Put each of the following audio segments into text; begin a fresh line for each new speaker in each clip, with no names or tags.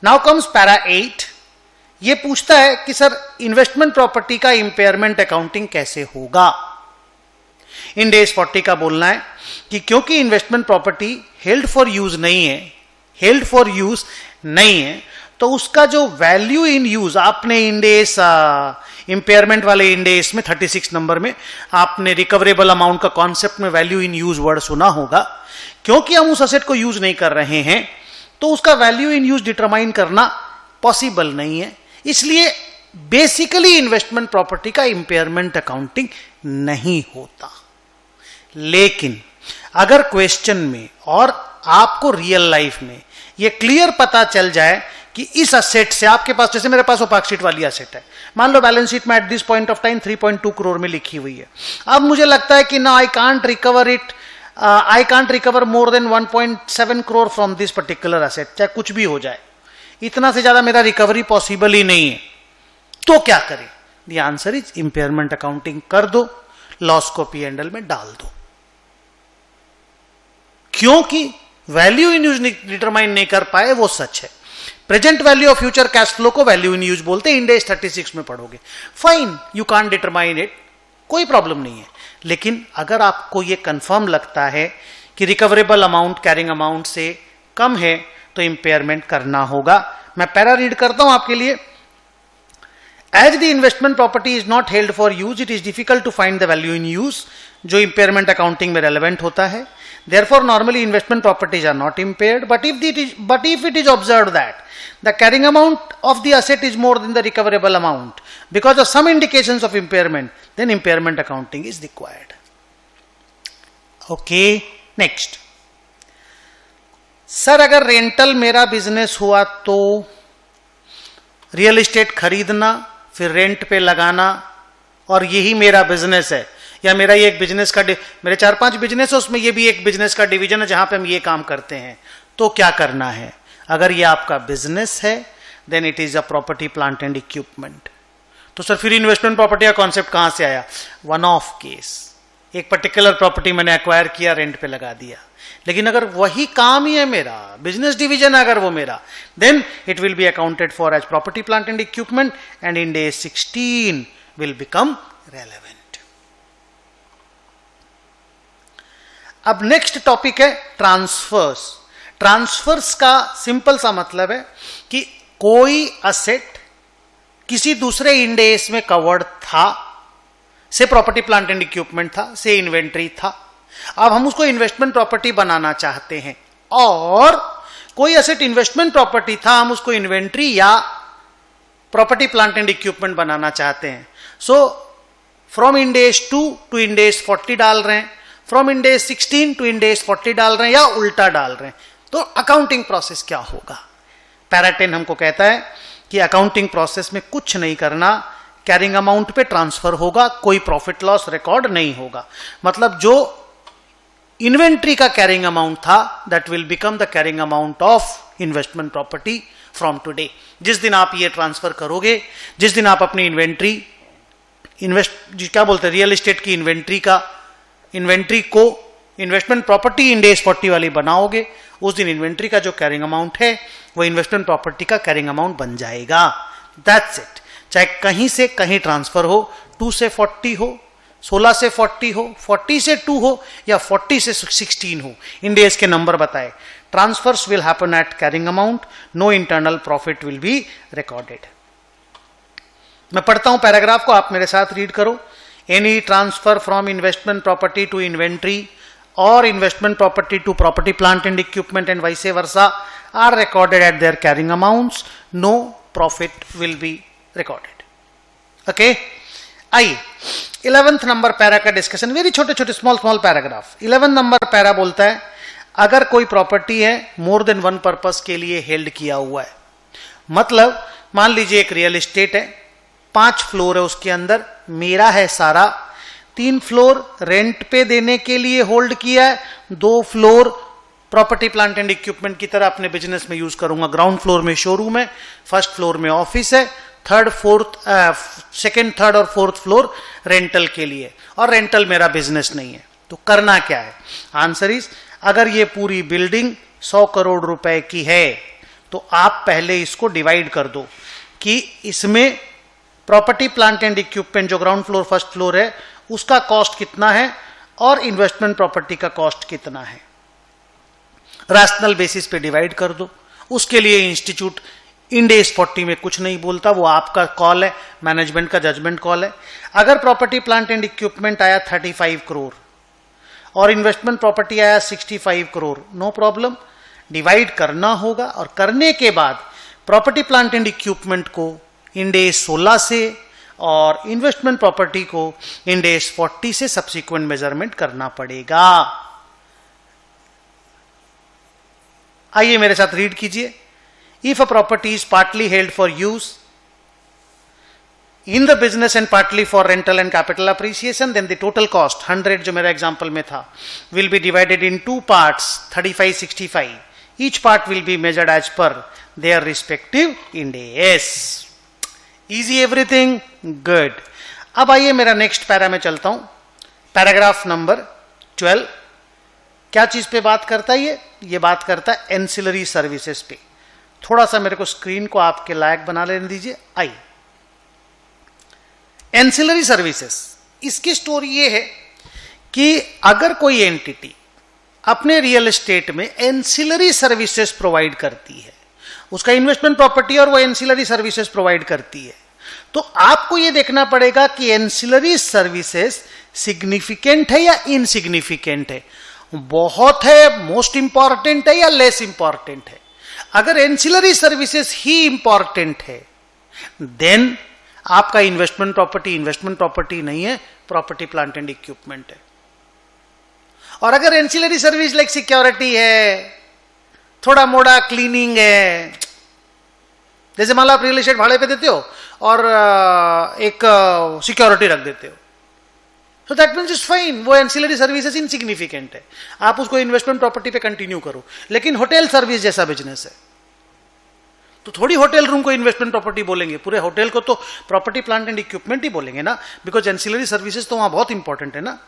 Now comes para 8। ये पूछता है कि सर इन्वेस्टमेंट प्रॉपर्टी का इंपेयरमेंट अकाउंटिंग कैसे होगा। इंड एस 40 का बोलना है कि क्योंकि investment property held for use नहीं है, तो उसका जो वैल्यू इन यूज, आपने इंड एस इंपेयरमेंट वाले इंड एस में 36 नंबर में आपने रिकवरेबल अमाउंट का कॉन्सेप्ट में वैल्यू इन यूज वर्ड सुना होगा। क्योंकि हम उस असेट को यूज नहीं कर रहे हैं तो उसका वैल्यू इन यूज डिटरमाइन करना पॉसिबल नहीं है, इसलिए बेसिकली इन्वेस्टमेंट प्रॉपर्टी का इंपेयरमेंट अकाउंटिंग नहीं होता। लेकिन अगर क्वेश्चन में और आपको रियल लाइफ में यह क्लियर पता चल जाए कि इस असेट से आपके पास, जैसे मेरे पास ओपाक शीट वाली असेट है, मान लो बैलेंस शीट में at this point of time 3.2 crore में लिखी हुई है। अब मुझे लगता है कि ना I can't recover more than 1.7 crore from this particular asset, चाहे कुछ भी हो जाए, इतना से ज्यादा मेरा रिकवरी पॉसिबल ही नहीं है, तो क्या करें? The answer is impairment accounting कर दो, लॉस को P&L में डाल दो। क्योंकि वैल्यू इन यूज डिटरमाइन नहीं कर पाए वो सच है। Present value of future cash flow को वैल्यू इन यूज बोलते हैं, इंड एस 36 में पढ़ोगे। Fine, you can't determine it, कोई प्रॉब्लम नहीं है। लेकिन अगर आपको यह कंफर्म लगता है कि रिकवरेबल अमाउंट कैरिंग अमाउंट से कम है तो इंपेयरमेंट करना होगा। मैं पैरा रीड करता हूं आपके लिए। As the investment property is not held for use, it is difficult to find the value in use, जो इंपेयरमेंट अकाउंटिंग में रेलेवेंट होता है। Therefore, normally investment properties are not impaired. But if it is observed that the carrying amount of the asset is more than the recoverable amount because of some indications of impairment, then impairment accounting is required. Okay, next. Sir अगर rental मेरा business हुआ तो real estate खरीदना फिर rent पे लगाना और यही मेरा बिजनेस है, या मेरा ये एक बिजनेस का, मेरे 4-5 बिजनेस है, उसमें ये भी एक बिजनेस का डिवीजन है जहां पे हम ये काम करते हैं, तो क्या करना है? अगर ये आपका बिजनेस है then it is a property plant and equipment. तो सर फिर इन्वेस्टमेंट प्रॉपर्टी का कॉन्सेप्ट कहां से आया? वन ऑफ केस, एक पर्टिकुलर प्रॉपर्टी मैंने एक्वायर किया, रेंट पे लगा दिया। लेकिन अगर वही काम ही है मेरा, बिजनेस डिवीजन अगर वो मेरा, then it will be accounted for as property plant and equipment and Ind AS 16 will become relevant. अब नेक्स्ट टॉपिक है ट्रांसफर्स। ट्रांसफर्स का सिंपल सा मतलब है कि कोई असेट किसी दूसरे इंड एस में कवर्ड था, से प्रॉपर्टी प्लांट एंड इक्विपमेंट था, से इन्वेंट्री था, अब हम उसको इन्वेस्टमेंट प्रॉपर्टी बनाना चाहते हैं, और कोई असेट इन्वेस्टमेंट प्रॉपर्टी था, हम उसको इन्वेंट्री या प्रॉपर्टी प्लांट एंड इक्विपमेंट बनाना चाहते हैं। So from Ind AS 2 to Ind AS 40 डाल रहे हैं, from Ind AS 16 to Ind AS 40 डाल रहे हैं, या उल्टा डाल रहे हैं, तो अकाउंटिंग प्रोसेस क्या होगा? पैरा 10 हमको कहता है कि अकाउंटिंग प्रोसेस में कुछ नहीं करना, कैरिंग अमाउंट पे ट्रांसफर होगा, कोई प्रॉफिट लॉस रिकॉर्ड नहीं होगा। मतलब जो इन्वेंट्री का कैरिंग अमाउंट था that will become the carrying amount of investment property from today. जिस दिन आप ये ट्रांसफर करोगे, जिस दिन आप अपनी इन्वेंट्री क्या बोलते हैं, रियल एस्टेट की इन्वेंट्री को इन्वेस्टमेंट प्रॉपर्टी इंड एस 40 वाली बनाओगे, उस दिन इन्वेंट्री का जो कैरिंग अमाउंट है वो इन्वेस्टमेंट प्रॉपर्टी का कैरिंग अमाउंट बन जाएगा। That's it. चाहे कहीं से कहीं ट्रांसफर हो, 2 से 40 हो, 16 से 40 हो, 40 से 2 हो, या 40 से 16 हो, इंड एस के नंबर बताए, transfers will happen at carrying amount, no internal profit will be recorded. मैं पढ़ता हूं पैराग्राफ को, आप मेरे साथ रीड करो। Any transfer from investment property to inventory or investment property to property plant and equipment and vice versa are recorded at their carrying amounts. No profit will be recorded. Okay? आइए 11th number para का discussion, very छोटे छोटे small paragraph. 11 number para बोलता है अगर कोई property है more than one purpose के लिए हेल्ड किया हुआ है, मतलब मान लीजिए एक रियल एस्टेट है, 5 फ्लोर है, उसके अंदर मेरा है सारा, 3 फ्लोर रेंट पे देने के लिए होल्ड किया है, 2 floor property plant and equipment की तरह अपने बिजनेस में यूज करूंगा। ग्राउंड फ्लोर में शोरूम है, फर्स्ट फ्लोर में ऑफिस है, सेकंड, थर्ड और फोर्थ फ्लोर रेंटल के लिए, और रेंटल मेरा बिजनेस नहीं है। तो करना क्या है? आंसर इज, अगर ये पूरी बिल्डिंग 100 करोड़ रुपए की है तो आप पहले इसको डिवाइड कर दो कि इसमें प्रॉपर्टी प्लांट एंड इक्विपमेंट जो ग्राउंड फ्लोर फर्स्ट फ्लोर है उसका कॉस्ट कितना है और इन्वेस्टमेंट प्रॉपर्टी का कॉस्ट कितना है, रैशनल बेसिस पे डिवाइड कर दो। उसके लिए इंस्टीट्यूट इंड एस 40 में कुछ नहीं बोलता, वो आपका कॉल है, मैनेजमेंट का जजमेंट कॉल है। अगर प्रॉपर्टी प्लांट एंड इक्विपमेंट आया 35 करोड़ और इन्वेस्टमेंट प्रॉपर्टी आया 65 करोड़, नो प्रॉब्लम, डिवाइड करना होगा। और करने के बाद प्रॉपर्टी प्लांट एंड इक्विपमेंट को इंड एस 16 से और इन्वेस्टमेंट प्रॉपर्टी को इंड एस 40 से सब्सिक्वेंट मेजरमेंट करना पड़ेगा। आइए मेरे साथ रीड कीजिए। If a property is partly held for use in the business and partly for rental and capital appreciation, then the total cost 100 जो मेरा एग्जांपल में था will be divided in 2 parts 35-65। Each part will be measured as per their respective Ind AS. Easy everything, good. अब आइए मेरा next para में चलता हूं, पैराग्राफ नंबर 12। क्या चीज पे बात करता है ये बात करता है एंसिलरी सर्विसेज पे। थोड़ा सा मेरे को स्क्रीन को आपके लायक बना लेने दीजिए। आइए, एंसिलरी सर्विसेज, इसकी स्टोरी ये है कि अगर कोई एंटिटी अपने रियल एस्टेट में एंसिलरी सर्विसेज प्रोवाइड करती है, उसका इन्वेस्टमेंट प्रॉपर्टी और वो एंसिलरी सर्विसेज प्रोवाइड करती है, तो आपको ये देखना पड़ेगा कि एंसिलरी सर्विसेज सिग्निफिकेंट है या इनसिग्निफिकेंट है, बहुत है, मोस्ट इंपॉर्टेंट है या लेस इंपॉर्टेंट है। अगर एंसिलरी सर्विसेज ही इंपॉर्टेंट है देन आपका इन्वेस्टमेंट प्रॉपर्टी नहीं है, प्रॉपर्टी प्लांट एंड इक्विपमेंट है। और अगर एंसिलरी सर्विस लाइक सिक्योरिटी है, थोड़ा मोड़ा क्लीनिंग है, जैसे मान लो आप रियल एस्टेट भाड़े पे देते हो और एक सिक्योरिटी रख देते हो, तो दैट मीन्स इज फाइन, वो एंसिलरी सर्विसेज इनसिग्निफिकेंट है, आप उसको इन्वेस्टमेंट प्रॉपर्टी पे कंटिन्यू करो। लेकिन होटल सर्विस जैसा बिजनेस है तो थोड़ी होटल रूम को इन्वेस्टमेंट प्रॉपर्टी बोलेंगे, पूरे होटल को तो प्रॉपर्टी प्लांट एंड इक्विपमेंट ही बोलेंगे ना, बिकॉज एंसिलरी सर्विसेज तो वहां बहुत इंपॉर्टेंट है ना।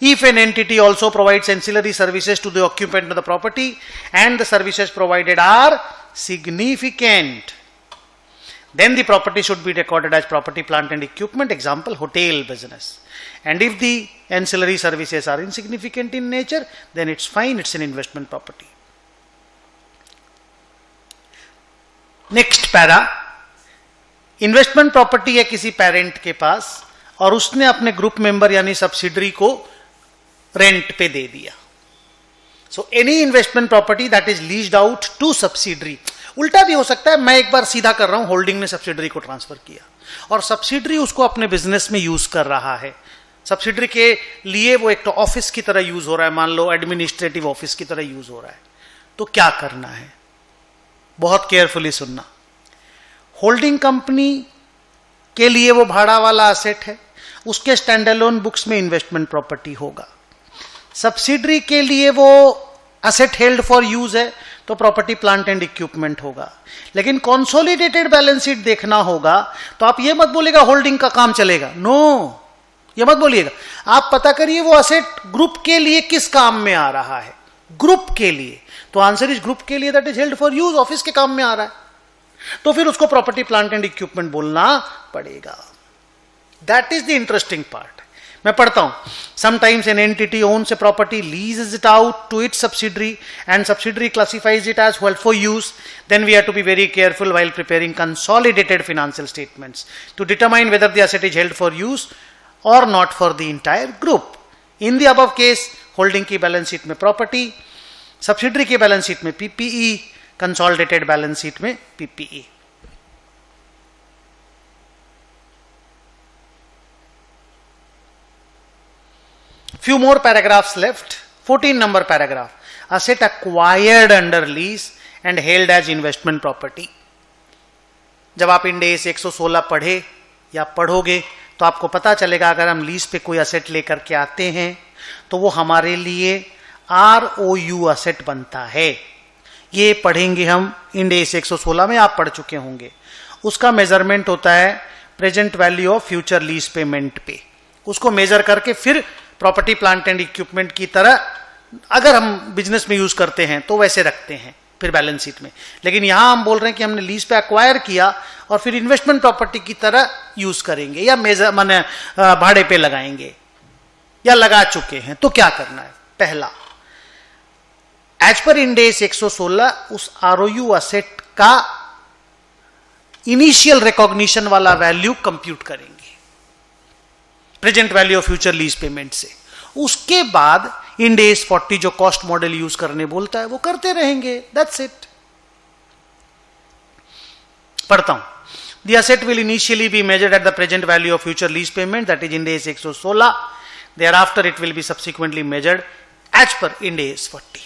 If an entity also provides ancillary services to the occupant of the property and the services provided are significant, then the property should be recorded as property, plant and equipment, example hotel business. And if the ancillary services are insignificant in nature, then it's fine, it's an investment property. Next para, investment property है किसी parent के पास और उसने अपने group member यानी subsidiary को rent पे दे दिया। So any investment property that is leased out to subsidiary, उल्टा भी हो सकता है, मैं एक बार सीधा कर रहा हूं, होल्डिंग ने सब्सिडरी को ट्रांसफर किया और सब्सिडरी उसको अपने बिजनेस में यूज कर रहा है। सब्सिडरी के लिए वो एक तो ऑफिस की तरह यूज हो रहा है, मान लो एडमिनिस्ट्रेटिव ऑफिस की तरह यूज हो रहा है, तो क्या करना है, बहुत केयरफुली सुनना। होल्डिंग कंपनी के लिए वो भाड़ा वाला एसेट है, उसके स्टैंड अलोन बुक्स में इन्वेस्टमेंट प्रॉपर्टी होगा। सब्सिडरी के लिए वो एसेट हेल्ड फॉर यूज है तो प्रॉपर्टी प्लांट एंड इक्विपमेंट होगा। लेकिन कंसोलिडेटेड बैलेंस शीट देखना होगा तो आप ये मत बोलेगा होल्डिंग का काम चलेगा, नो, ये मत बोलिएगा। आप पता करिए वो एसेट ग्रुप के लिए किस काम में आ रहा है, ग्रुप के लिए, तो आंसर इज ग्रुप के लिए, that is held for use, office के काम में आ रहा है, तो फिर उसको प्रॉपर्टी प्लांट एंड इक्विपमेंट बोलना पड़ेगा। That is the interesting part. मैं पढ़ता हूं, sometimes an entity owns a property, leases it out to its subsidiary and subsidiary classifies it as held for use, then we have to be very careful while preparing consolidated financial statements to determine whether the asset is held for use और not for the entire group. In the above case, holding की balance sheet में property, subsidiary की balance sheet में PPE, consolidated balance sheet में PPE. Few more paragraphs left. 14 number paragraph. Asset acquired under lease and held as investment property. जब आप end S 116 पढ़े या पढ़ोगे तो आपको पता चलेगा अगर हम लीज पे कोई असेट लेकर के आते हैं तो वो हमारे लिए ROU असेट बनता है। ये पढ़ेंगे हम इंड एस 116 में, आप पढ़ चुके होंगे। उसका मेजरमेंट होता है present value of future lease payment पे, उसको मेजर करके फिर प्रॉपर्टी प्लांट एंड इक्विपमेंट की तरह अगर हम बिजनेस में यूज करते हैं तो वैसे रखते हैं फिर बैलेंस शीट में, लेकिन यहां हम बोल रहे हैं कि हमने लीज पे एक्वायर किया और फिर इन्वेस्टमेंट प्रॉपर्टी की तरह यूज करेंगे या माने भाड़े पे लगाएंगे या लगा चुके हैं, तो क्या करना है? पहला, एज पर इंड एस 116 उस आरओयू असेट का इनिशियल रिकॉग्निशन वाला वैल्यू कंप्यूट करेंगे present value of future lease payment से। उसके बाद इंड एस 40 जो कॉस्ट मॉडल यूज करने बोलता है वो करते रहेंगे, दैट्स इट। पढ़ता हूं, the asset will initially be measured at the present value of future lease payment, that is end S 116, thereafter it will be subsequently measured as per ind AS 40.